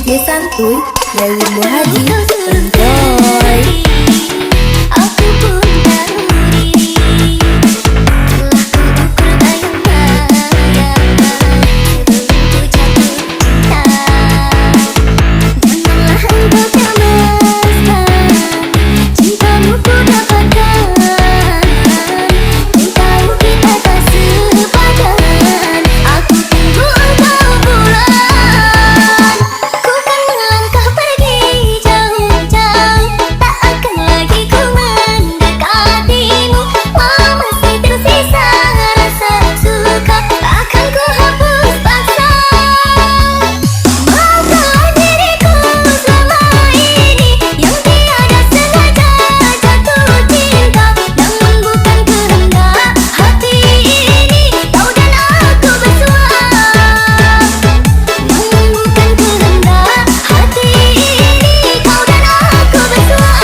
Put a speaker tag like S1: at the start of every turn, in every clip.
S1: DJ Santuy dari Muhaji. Enjoy.
S2: Aku pun tahu diri, telah kuukur bayang-bayang sebelum ku jatuh cinta. Janganlah engkau cemaskan, cintamu ku dapatkan. Ku tahu kita tak sepadan, aku tunggu engkau pulang. Ku kan melangkah pergi jauh-jauh, tak akan lagi ku mendekatimu. Masih tersisa rasa suka, akan ku hapus paksa. Maafkanlah diriku selama ini yang tiada sengaja jatuh cinta. Namun bukan kehendak hati ini, kau dan aku bersua. Namun bukan kehendak hati ini, kau dan aku bersua.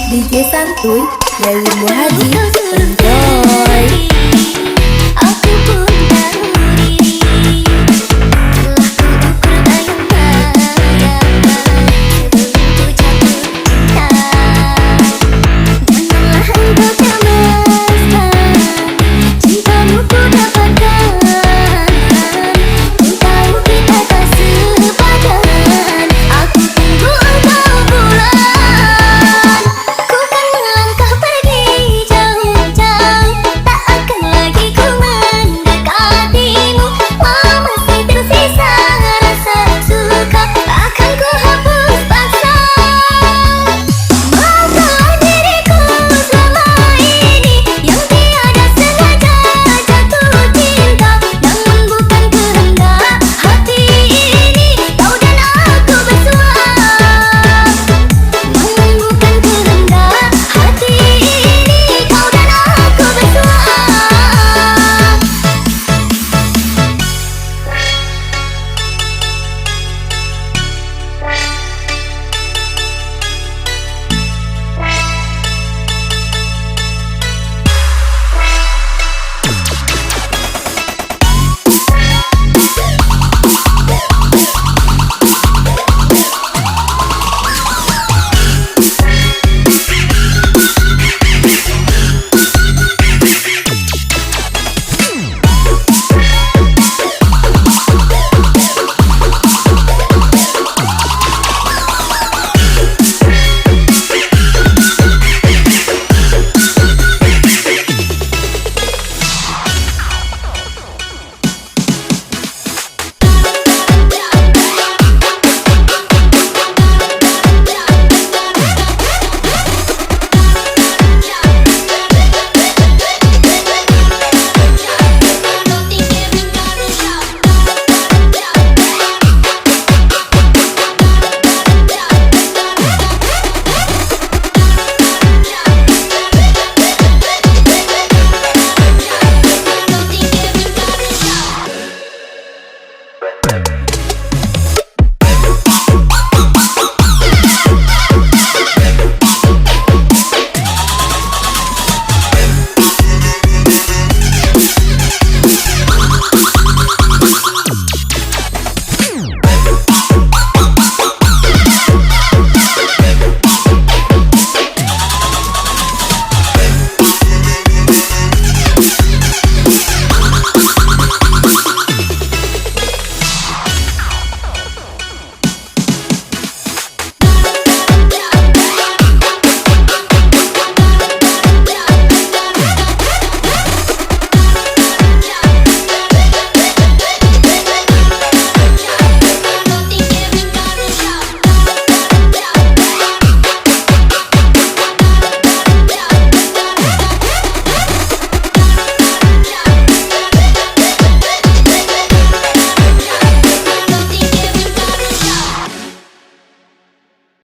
S1: DJ Santuy dari Muhaji. Enjoy.
S2: Aku pun